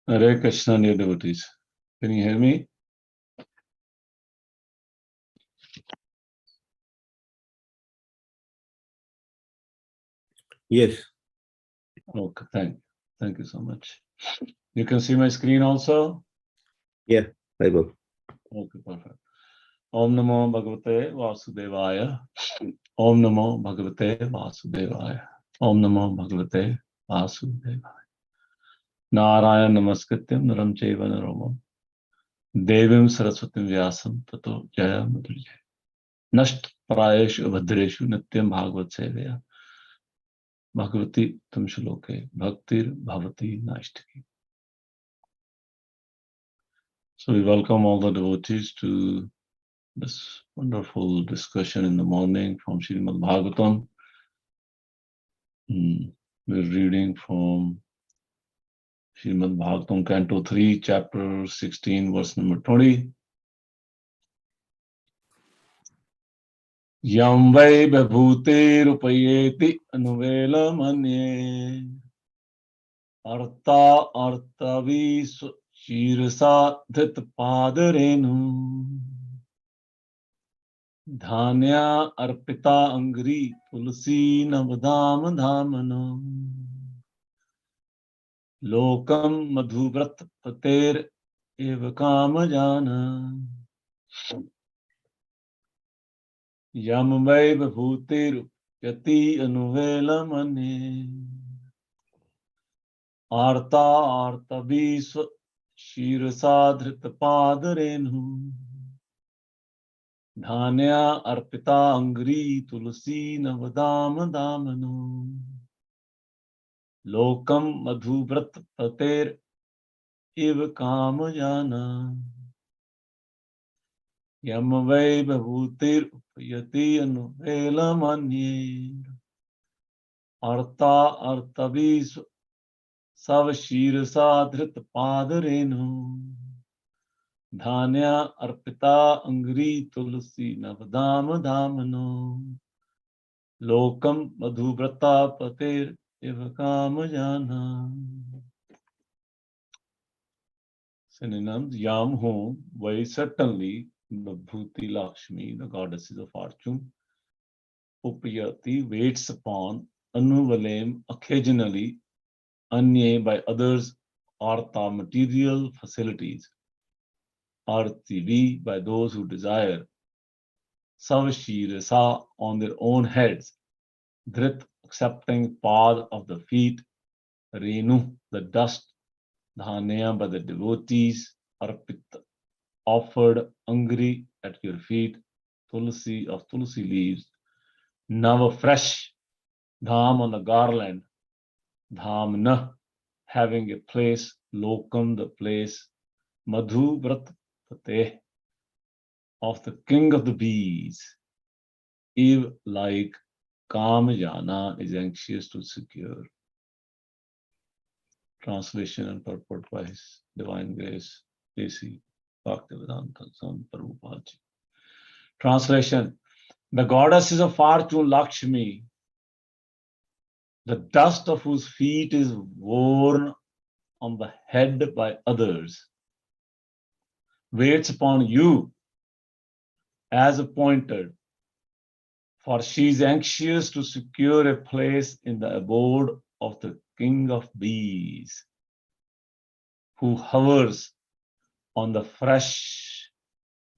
Hare Krishna, dear devotees. Can you hear me? Yes. Okay, thank you so much. You can see my screen also? Yeah, I will. Okay, perfect. Om Namo Bhagavate Vasudevaya. Om Namo Bhagavate Vasudevaya. Om Namo Bhagavate Vasudevaya. Narayana Namaskrityam Naram Chaiva Naromam Devim Saraswatim Vyasam Tato Jaya Mudrija. Nasht Prayeshu Bhadreshu Nityam Bhagavat Sevaya. Bhagavati Tam Shloke Bhaktir Bhavati Naishtaki. So we welcome all the devotees to this wonderful discussion in the morning from Srimad Bhagavatam. We're reading from Srimad Bhagavatam, Canto 3, Chapter 16, verse number 20. Yam vai bhabhute rupayeti anuvela manye arta artavi shirasa dhit padarenu Dhanya arpita angri tulsi navdam dhamano lokam madhuvrat pater eva kamajana yam vai bhūtir yati anuvela mane arta artabhisva shirasadhrit padarenu Dhanya arpita angri tulsi navdam dhamano Lokam madhuvrat pater eva kamajana Yam vai bhavūtir upayati anuvela manye Arta artabis savashirasa dhrit padarenu Dhanya arpita angri tulsi navdam dhamano Lokam madhuvrata pater eva kamajana. Synonyms: Yam whom, very certainly, the Bhuti Lakshmi, the goddesses of fortune, Upayati, waits upon, Anuvalem, occasionally, Anye, by others, Artha, material facilities, Artivi, by those who desire, Savashirasa, on their own heads, Dhrit, accepting path of the feet, Renu, the dust, Dhanya, by the devotees, Arpita, offered, Angri, at your feet, Tulsi, of Tulsi leaves, Nava, fresh, Dham, on the garland, Dhamna, having a place, Lokam, the place, Madhu, Vratpate, of the king of the bees, Eve, like Kamajana, is anxious to secure. Translation and purport by His Divine Grace, A.C. Bhaktivedanta Swami Prabhupada. Translation: the goddesses of fortune, Lakshmi, the dust of whose feet is worn on the head by others, waits upon you as appointed, for she is anxious to secure a place in the abode of the king of bees, who hovers on the fresh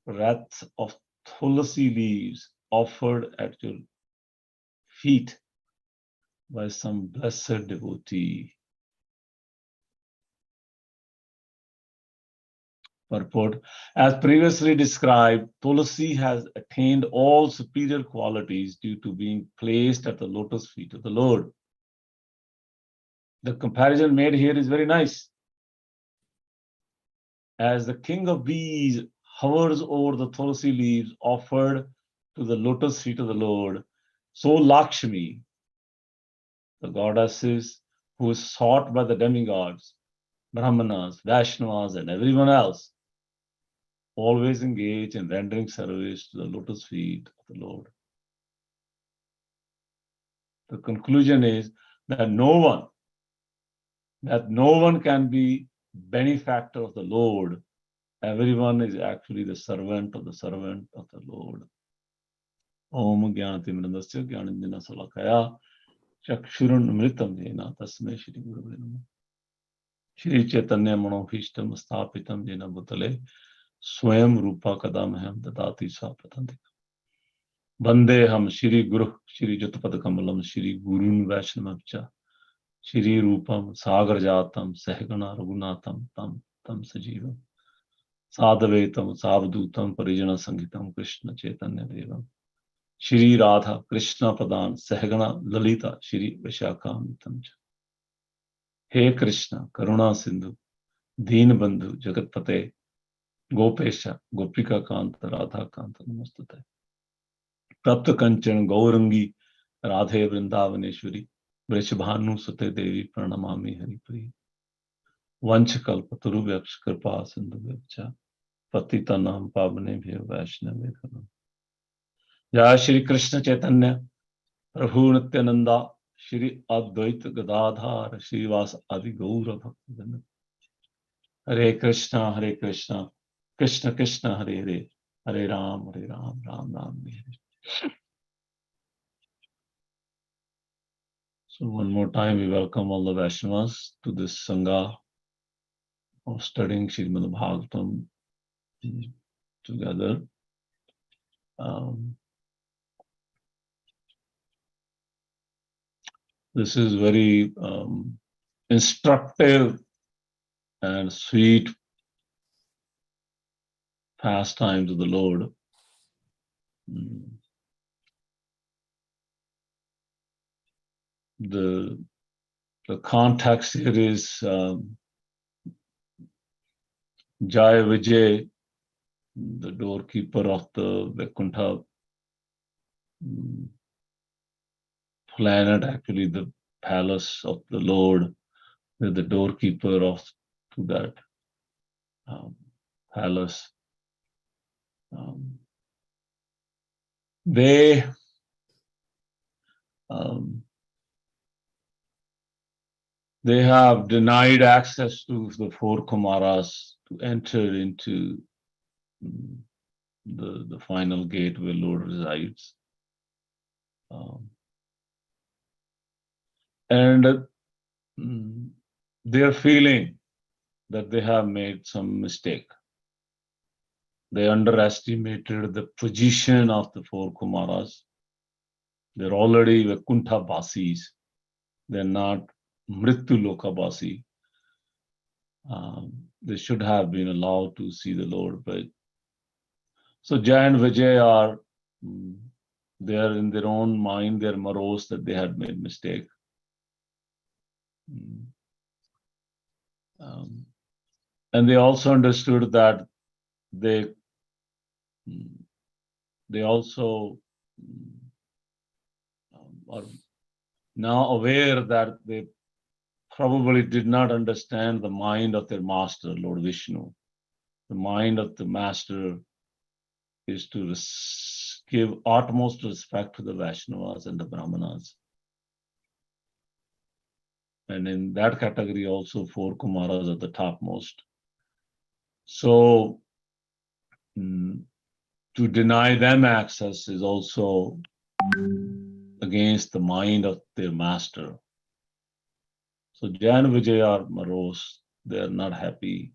wreath of tulsi leaves offered at your feet by some blessed devotee. Purport: as previously described, Tulsi has attained all superior qualities due to being placed at the lotus feet of the Lord. The comparison made here is very nice. As the king of bees hovers over the Tulsi leaves offered to the lotus feet of the Lord, so Lakshmi, the goddesses who is sought by the demigods, Brahmanas, Vaishnavas, and everyone else, always engage in rendering service to the lotus feet of the Lord. The conclusion is that no one can be benefactor of the Lord. Everyone is actually the servant of the Lord. Om Gyanatimrandasya Gyananjana Salakaya Chakshurun Mritam Jena Tasme Shri Gurave Namaha. Shri Chaitanya Manobhishtam Sthapitam Jena Bhutale Swayam Rupa Kadamaham Dadati Sapatantika. Vandeham Shri Guru Shri Jatapad Kamalam Shri Gurun Vaishnavcha Shri Rupam Sagar Jatam Sahagana Raghunatham Tam Sajivam Sadhavetam Savdutam Parijana Sangitam Krishna Chaitanya Devam Shri Radha Krishna Padan Sahagana Lalita Shri Vishakamitam. He Krishna Karuna Sindhu Deen Bandhu Jagatpate Gopesha Gopika Kanta Radha Kanta Namastate. Prapta Kanchan Gaurangi Radhe Vrindavaneshwari Vrishabhanu Sute Devi Pranamami Haripri Vanchakal Paturu Vyaksh Kripa Sindhu Vyakcha Patita Nam Pavane Bhya Vaishnave Khanam. Jai Shri Krishna Chaitanya Prabhu Nityananda Shri Advaita Gadadhar Shri Vas Adi Gaura Bhaktivinoda. Hare Krishna Krishna Krishna Hare Hare Hare Ram Ram Ram Hare. So one more time we welcome all the Vaishnavas to this Sangha of studying Srimad Bhagavatam together. This is very instructive and sweet pastime to the Lord. The context here is Jai Vijay, the doorkeeper of the Vaikuntha planet, actually the palace of the Lord, with the doorkeeper of to that palace. They have denied access to the four Kumaras to enter into the final gate where Lord resides. And they're feeling that they have made some mistake. They underestimated the position of the four Kumaras. They're already Vaikuntha Basis. They're not Mrityu Loka Basi. They should have been allowed to see the Lord. But so Jai and Vijay are, they are in their own mind, they're morose that they had made mistake. And they also understood that they also are now aware that they probably did not understand the mind of their master, Lord Vishnu. The mind of the master is to give utmost respect to the Vaishnavas and the Brahmanas. And in that category also four Kumaras are the topmost. So to deny them access is also against the mind of their master. So Jai and Vijay are morose. They are not happy.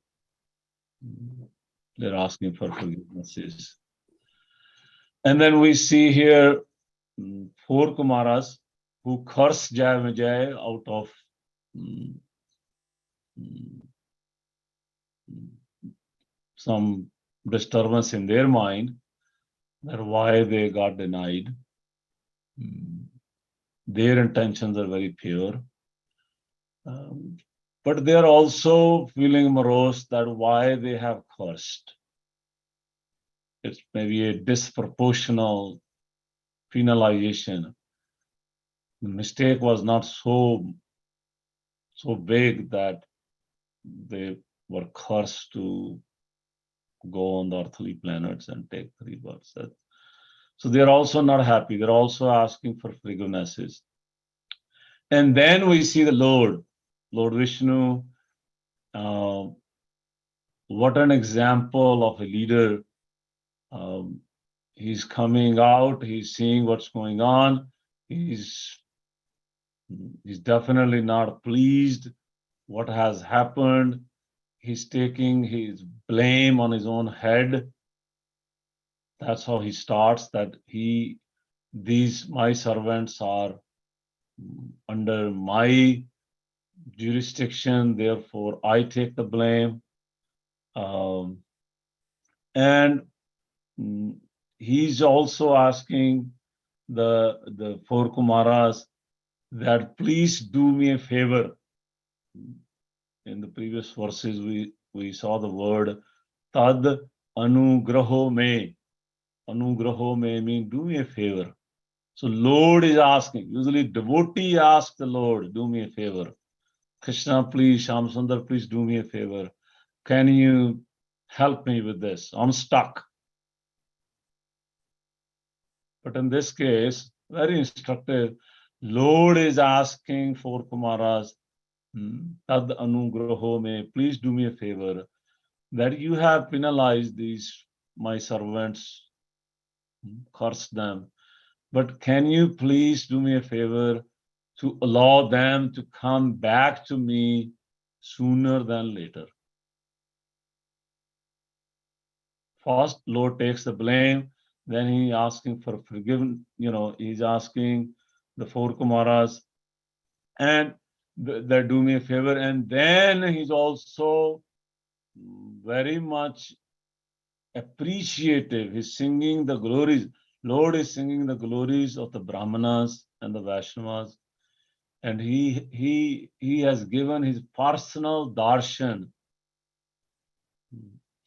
They're asking for forgivenesses. And then we see here four Kumaras who curse Jai and Vijay out of some disturbance in their mind, that why they got denied. Their intentions are very pure. But they are also feeling morose that why they have cursed. It's maybe a disproportional penalization. The mistake was not so big that they were cursed to go on the earthly planets and take the rebirths. So they're also not happy. They're also asking for forgivenesses. And then we see the Lord Vishnu What an example of a leader. He's coming out, he's seeing what's going on. He's definitely not pleased what has happened. He's taking his blame on his own head. That's how he starts, that these my servants are under my jurisdiction, therefore I take the blame. And he's also asking the four Kumaras that please do me a favor. In the previous verses, we saw the word tad anugraho me. Anugraho me means do me a favor. So Lord is asking. Usually devotee asks the Lord, do me a favor. Krishna, please, Sham Sundar, please do me a favor. Can you help me with this? I'm stuck. But in this case, very instructive, Lord is asking for Kumaras, Tad anugraho me, please do me a favor, that you have penalized these my servants, cursed them, but can you please do me a favor to allow them to come back to me sooner than later? First, Lord takes the blame, then he asking for forgiveness, he's asking the four Kumaras, and they do me a favor, and then he's also very much appreciative. He's singing the glories. Lord is singing the glories of the Brahmanas and the Vaishnavas, and he has given his personal darshan,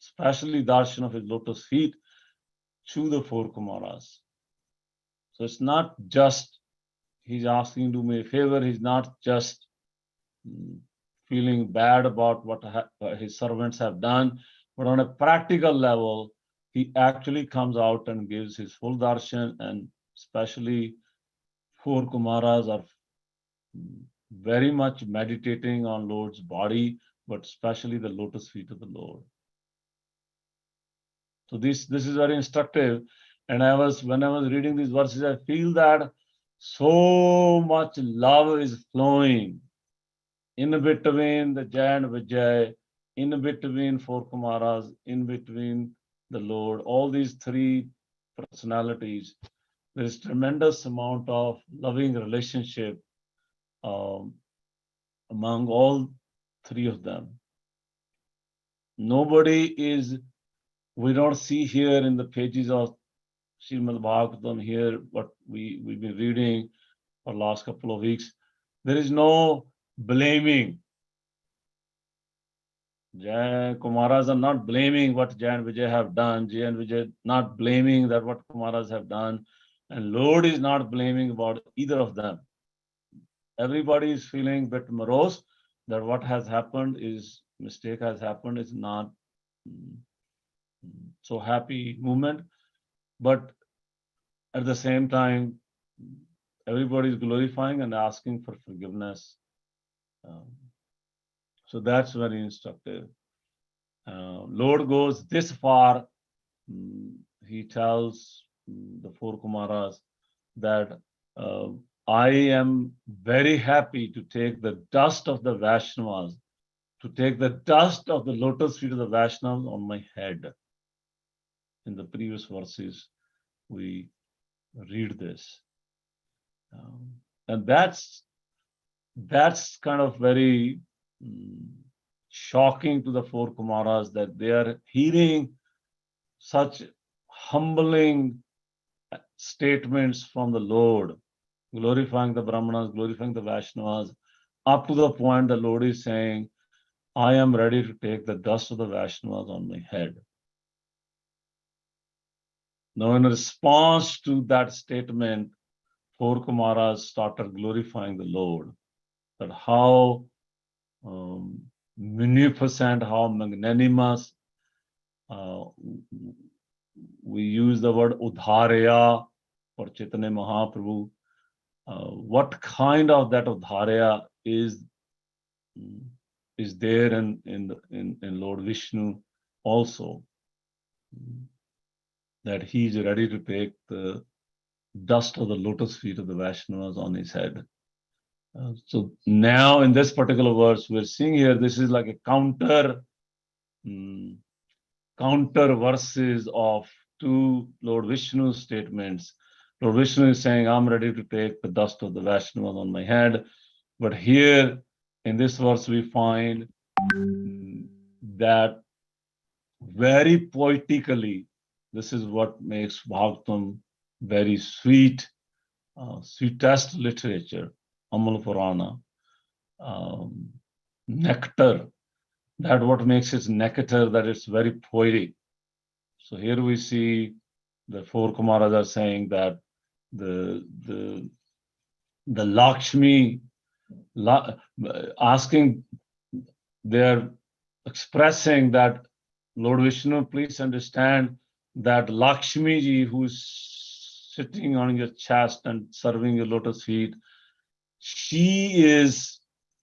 especially darshan of his lotus feet, to the four Kumaras. So it's not just he's asking to do me a favor. He's not just feeling bad about what his servants have done, but on a practical level, he actually comes out and gives his full darshan, and especially four Kumaras are very much meditating on Lord's body, but especially the lotus feet of the Lord. So this is very instructive. And when I was reading these verses, I feel that so much love is flowing in between the Jai and Vijay, in between four Kumaras, in between the Lord, all these three personalities. There is tremendous amount of loving relationship among all three of them. We don't see here in the pages of Srimad Bhagavatam here, what we've been reading for the last couple of weeks. There is no blaming. Jai Kumaras are not blaming what Jai and Vijay have done. Jai and Vijay not blaming that what Kumaras have done. And Lord is not blaming about either of them. Everybody is feeling a bit morose that what has happened is, mistake has happened, is not so happy moment. But at the same time, everybody is glorifying and asking for forgiveness. So that's very instructive. Lord goes this far. He tells the four Kumaras that I am very happy to take the dust of the Vaishnavas, to take the dust of the lotus feet of the Vaishnavas on my head. In the previous verses, we read this. And that's kind of very shocking to the four Kumaras, that they are hearing such humbling statements from the Lord, glorifying the Brahmanas, glorifying the Vaishnavas, up to the point the Lord is saying, I am ready to take the dust of the Vaishnavas on my head. Now, in response to that statement, four Kumaras started glorifying the Lord, that how munificent, how magnanimous. We use the word Udharya for Chaitanya Mahaprabhu. What kind of that Udharya is is there in Lord Vishnu also, that he is ready to take the dust of the lotus feet of the Vaishnavas on his head. So now in this particular verse, we're seeing here, this is like a counter verses of two Lord Vishnu's statements. Lord Vishnu is saying, I'm ready to take the dust of the Vaishnavas on my head. But here in this verse, we find that very poetically, this is what makes Bhagavatam very sweet, sweetest literature, Amal Purana, nectar. That what makes it nectar, that it's very poetic. So here we see the four Kumaras are saying that the Lakshmi asking, they're expressing that Lord Vishnu, please understand that Lakshmi ji, who's sitting on your chest and serving your lotus feet, she is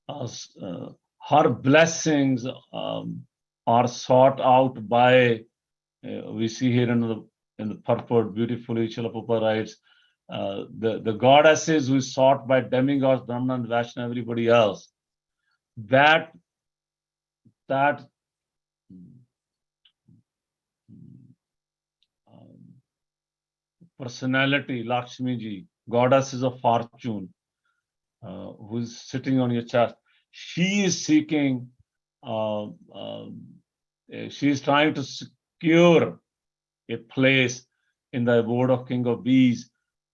her blessings are sought out by. We see here in the purport beautifully, Srila Prabhupada writes, the goddesses who is sought by demigods, Brahman and Vaishnava, everybody else. That personality, Lakshmi ji, goddesses of fortune, who is sitting on your chest, she is seeking, she is trying to secure a place in the abode of King of Bees,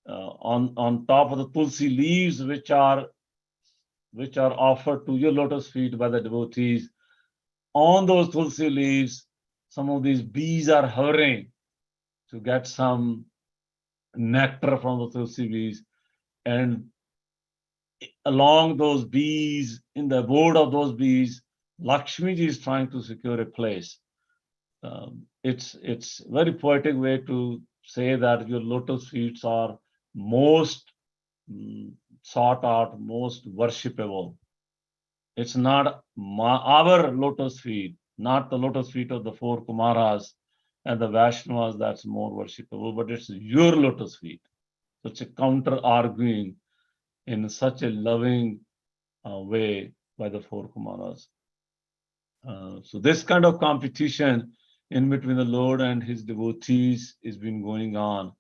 on top of the tulsi leaves, which are offered to your lotus feet by the devotees. On those tulsi leaves, some of these bees are hovering to get some nectar from the tulsi leaves, and along those bees, in the abode of those bees, Lakshmi ji is trying to secure a place. It's very poetic way to say that your lotus feet are most sought out, most worshipable. It's not our lotus feet, not the lotus feet of the four Kumaras and the Vaishnavas that's more worshipable, but it's your lotus feet. So it's a counter arguing in such a loving way by the four Kumaras. So this kind of competition in between the Lord and his devotees has been going on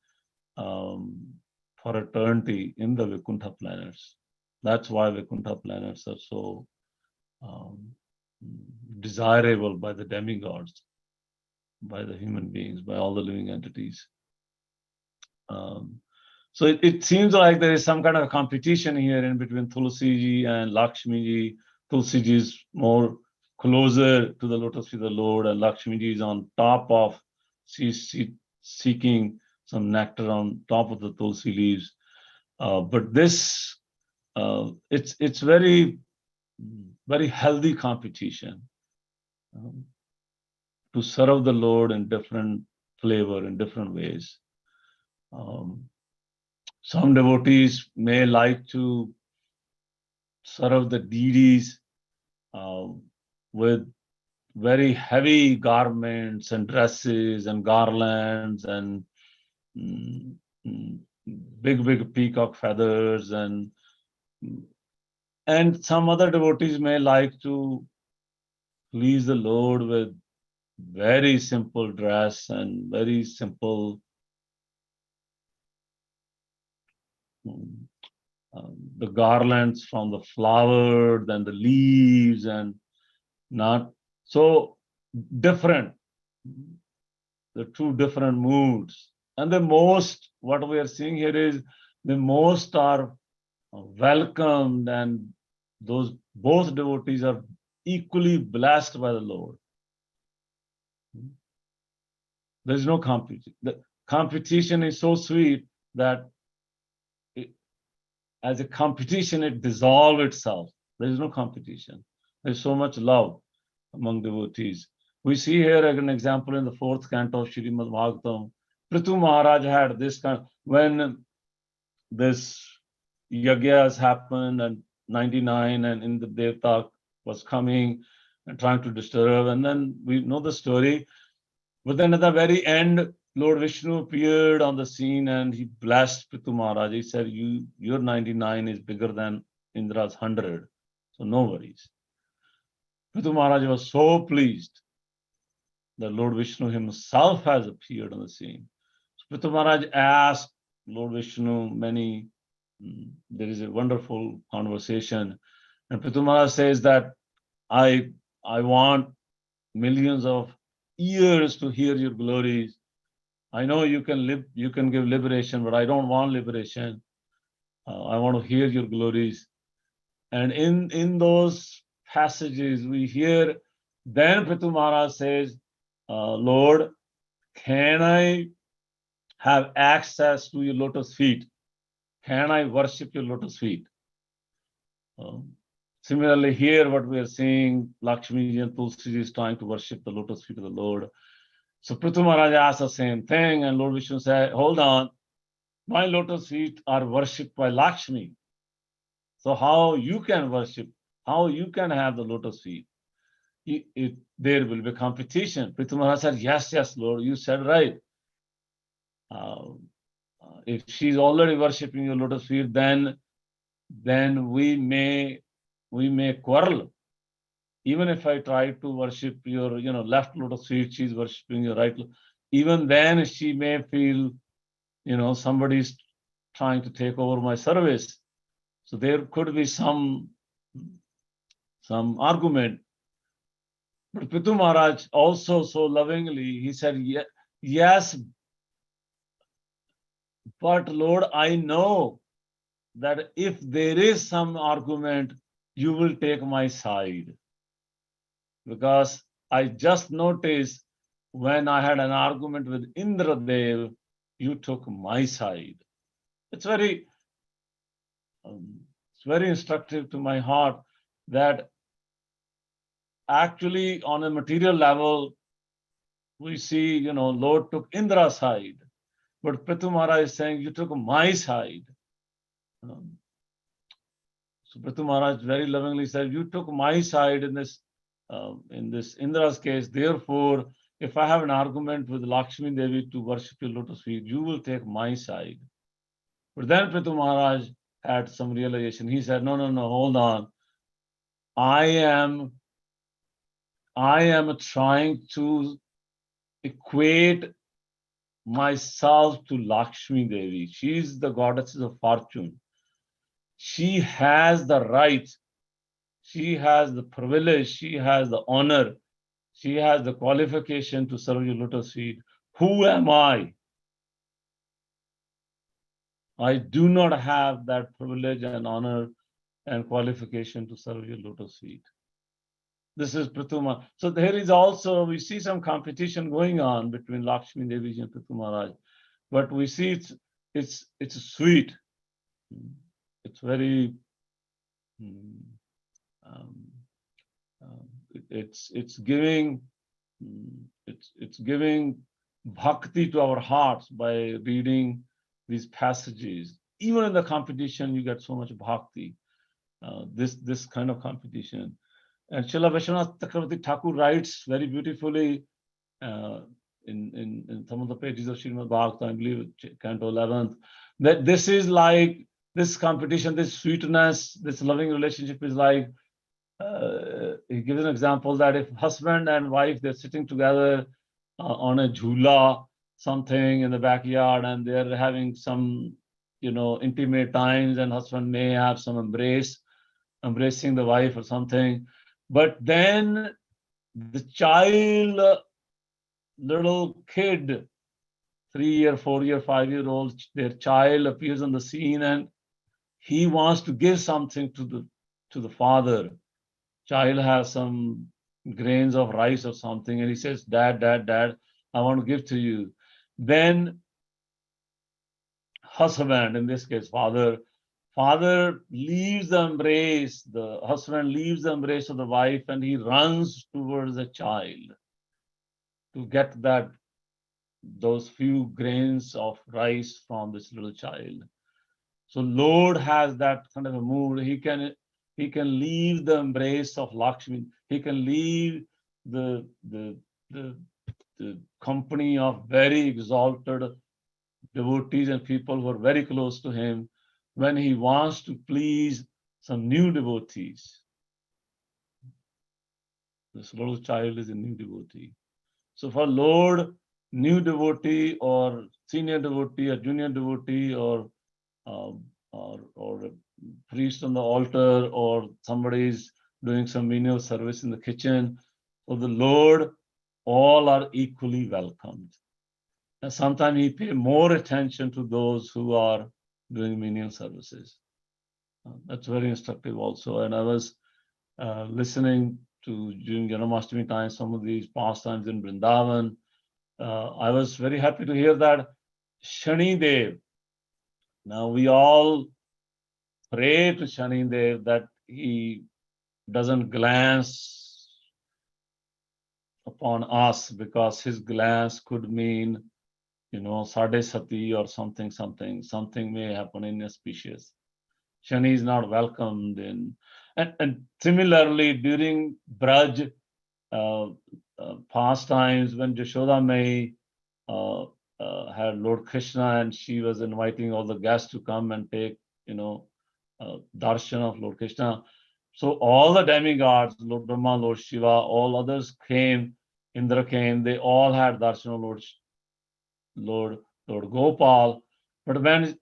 for eternity in the Vaikuntha planets. That's why Vaikuntha planets are so desirable by the demigods, by the human beings, by all the living entities. So it seems like there is some kind of a competition here in between Tulsi ji and Lakshmi ji. Tulsi ji is more closer to the lotus feet of the Lord, and Lakshmi ji is on top of, she's seeking some nectar on top of the Tulsi leaves. But this, it's very, very healthy competition to serve the Lord in different flavor, in different ways. Some devotees may like to serve the deities with very heavy garments and dresses and garlands and big peacock feathers, and some other devotees may like to please the Lord with very simple dress and very simple the garlands from the flowers and the leaves, and not so different, the two different moods. And the most, what we are seeing here is the most are welcomed, and those both devotees are equally blessed by the Lord. There's no competition. The competition is so sweet that as a competition, it dissolves itself. There is no competition. There's so much love among devotees. We see here an example in the 4th canto of Srimad Bhagavatam. Prithu Maharaj had this kind, when this yagyas happened and 99, and in the Devta was coming and trying to disturb. And then we know the story. But then at the very end, Lord Vishnu appeared on the scene and he blessed Prithu Maharaj. He said, your 99 is bigger than Indra's 100. So no worries. Prithu Maharaj was so pleased that Lord Vishnu himself has appeared on the scene. So Prithu Maharaj asked Lord Vishnu there is a wonderful conversation. And Prithu Maharaj says that I want millions of years to hear your glories. I know you can give liberation, but I don't want liberation. I want to hear your glories. And in those passages we hear, then Prithu Maharaj says, Lord, can I have access to your lotus feet? Can I worship your lotus feet? Similarly, here what we are seeing, Lakshmi and Tulsi is trying to worship the lotus feet of the Lord. So Prithu Maharaj asked the same thing, and Lord Vishnu said, hold on, my lotus feet are worshipped by Lakshmi. So how you can worship, how you can have the lotus feet? There will be competition. Prithu Maharaj said, yes, Lord, you said right. If she's already worshipping your lotus feet, then we may quarrel. Even if I try to worship your left lotus feet, she's worshipping your right. Even then she may feel somebody's trying to take over my service. So there could be some argument. But Prithu Maharaj also so lovingly, he said, yes, but Lord, I know that if there is some argument, you will take my side. Because I just noticed when I had an argument with Indradev, you took my side. It's very instructive to my heart that actually on a material level, we see, Lord took Indra's side, but Prithu Maharaj is saying, you took my side. So Prithu Maharaj very lovingly said, you took my side in this Indra's case. Therefore, if I have an argument with Lakshmi Devi to worship your lotus feet, you will take my side. But then Prithu Maharaj had some realization. He said, no, hold on. I am trying to equate myself to Lakshmi Devi. She is the goddess of fortune. She has the right, she has the privilege, she has the honor, she has the qualification to serve your lotus feet. Who am I? I do not have that privilege and honor and qualification to serve your lotus feet. This is Prithu Maharaj. So there is also, we see some competition going on between Lakshmi Devi and Prithu Maharaj, but we see it's sweet. It's very, it's giving bhakti to our hearts by reading these passages. Even in the competition, you get so much bhakti. This kind of competition. And Srila Vishwanath Chakravarti Thakur writes very beautifully in some of the pages of Srimad Bhagavatam, I believe, Canto 11th, that this is like this competition, this sweetness, this loving relationship is like, he gives an example that if husband and wife, they're sitting together on a jhula, something in the backyard, and they're having some, intimate times, and husband may have some embracing the wife or something. But then the child, little kid, 3-year, 4-year, 5-year-old, their child appears on the scene and he wants to give something to the father. Child has some grains of rice or something, and he says, Dad, I want to give to you. Then husband, in this case, father leaves the embrace, the husband leaves the embrace of the wife, and he runs towards the child to get those few grains of rice from this little child. So Lord has that kind of a mood. He can He can leave the embrace of Lakshmi. He can leave the company of very exalted devotees and people who are very close to him when he wants to please some new devotees. This little child is a new devotee. So for Lord, new devotee or senior devotee or junior devotee or a priest on the altar or somebody is doing some menial service in the kitchen, for the Lord, all are equally welcomed. And sometimes he pay more attention to those who are doing menial services. That's very instructive also. And I was listening to during Janmashtami time, some of these pastimes in Vrindavan. I was very happy to hear that Shani Dev. Now we all pray to Shani Dev that he doesn't glance upon us, because his glance could mean, Sade Sati or something may happen inauspicious. Shani is not welcomed in. And similarly, during Braj pastimes, when Jashoda Mai had Lord Krishna and she was inviting all the guests to come and take, darshan of Lord Krishna. So all the demigods, Lord Brahma, Lord Shiva, all others came, Indra came, they all had darshan of Lord Gopal. But when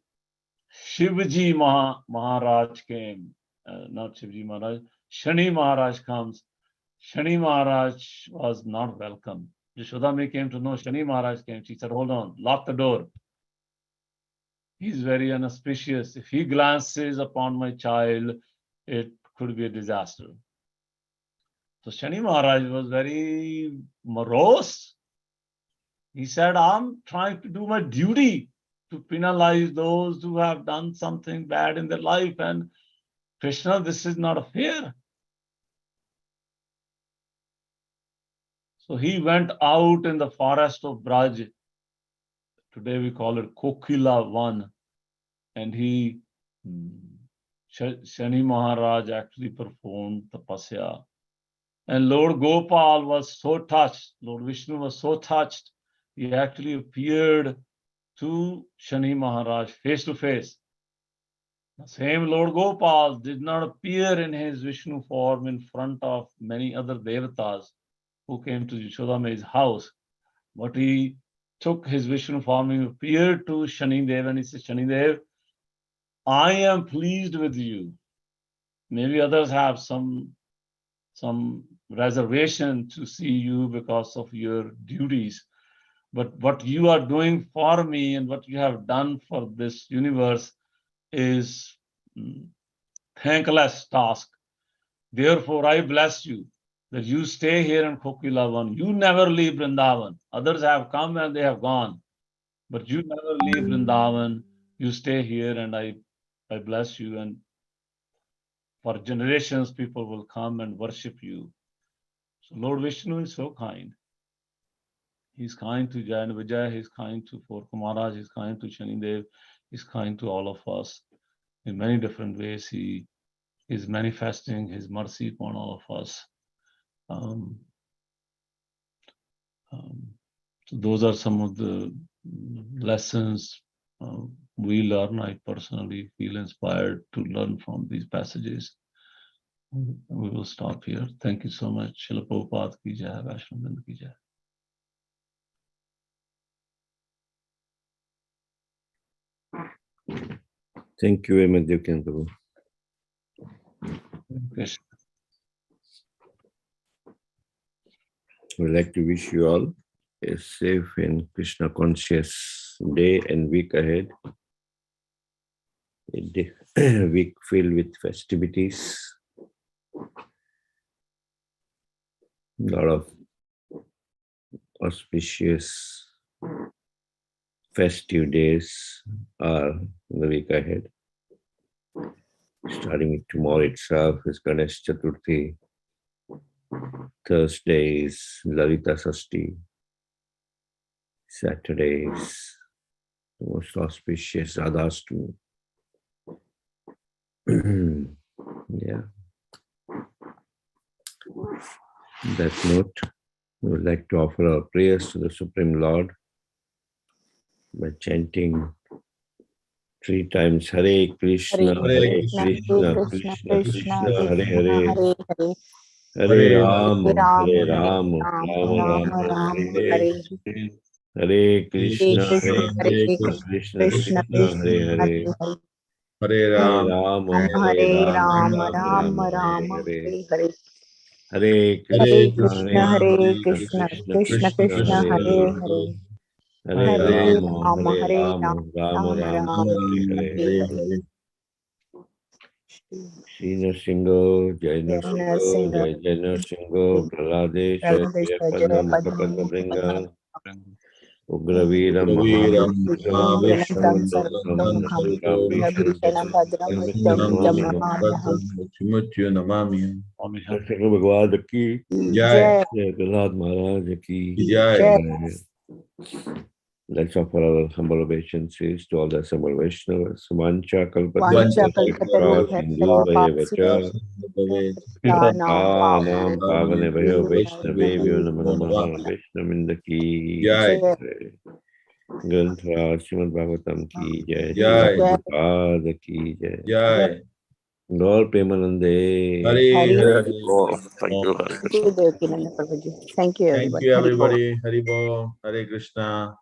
Shivji Maharaj came, not Shivji Maharaj, Shani Maharaj comes. Shani Maharaj was not welcome. Yashodami came to know Shani Maharaj came. She said, hold on, lock the door. He's very inauspicious. If he glances upon my child, it could be a disaster. So Shani Maharaj was very morose. He said, I'm trying to do my duty to penalize those who have done something bad in their life. And Krishna, this is not fair. So he went out in the forest of Braj. Today we call it Kokila Van. And Shani Maharaj actually performed tapasya. And Lord Gopal was so touched, Lord Vishnu was so touched, he actually appeared to Shani Maharaj face to face. The same Lord Gopal did not appear in his Vishnu form in front of many other devatas who came to Yashoda Mai's house, but he took his Vishnu form, he appeared to Shani Dev and he said, Shani Dev, I am pleased with you. Maybe others have some reservation to see you because of your duties. But what you are doing for me and what you have done for this universe is thankless task. Therefore, I bless you that you stay here in Kokilavan. You never leave Vrindavan. Others have come and they have gone, but you never leave Vrindavan. You stay here, and I bless you. And for generations, people will come and worship you. So Lord Vishnu is so kind. He's kind to Jayan Vijay, he's kind to Forka Maharaj, he's kind to Shani Dev, he's kind to all of us. In many different ways, he is manifesting his mercy upon all of us. So those are some of the lessons we learn. I personally feel inspired to learn from these passages. We will stop here. Thank you so much. Srila Prabhupada ki jai, Vaishnav ki jai. Thank you very much, Devakinan Prabhu. Krishna. We'd like to wish you all a safe and Krishna conscious day and week ahead. A week filled with festivities. A lot of auspicious festive days are in the week ahead. Starting with tomorrow itself is Ganesh Chaturthi. Thursday is Lalita Sashti. Saturday is the most auspicious Radhastami. Yeah, On that note, we would like to offer our prayers to the Supreme Lord by chanting 3 times Hare Krishna, Hare Krishna, Krishna Krishna, Hare Hare, Hare Ram, Hare Ram, Ram Ram, Hare Hare, Hare Krishna, Hare Krishna, Krishna Krishna, Hare Hare, Hare Hare Ram, Ram, Hare Ram, Ram Ram, Hare Hare, Hare Krishna, Hare Krishna, Krishna Krishna, Hare Hare, Hare Ram, Hare Ram, Ram Ram, Hare Hare. Shri Narsingho, Jai Narsingho, Jai Jai Narsingho, Praladesha, Priyapada, Mukhapada Bringa, Ugravira, Veeram, Mahavishnu, Mahavishnu, Sangram, Bhisham, Mrityu Namami. Narsingho Bhagavad ki, Jai, Jai Prahlad Maharaj ki, Jai. Let's offer our humble obeisances to all the assembled Vaishnavas. Vancha Vancha kalpataru Sindhu Vacha Nam Pavane Bhayo Vaishnavebhyo Namo Namaha Vaishnavinda ki Jai. Granthra Srimad Bhagavatam ki Jai, Jai. Srila Prabhupada ki Jai, Jai. Gaur Premanande. Hare Oh, thank you, Hare Krishna. Devakinan Prabhuji. Thank you, Thank everybody. you, everybody. Hari Bol. Hare Krishna.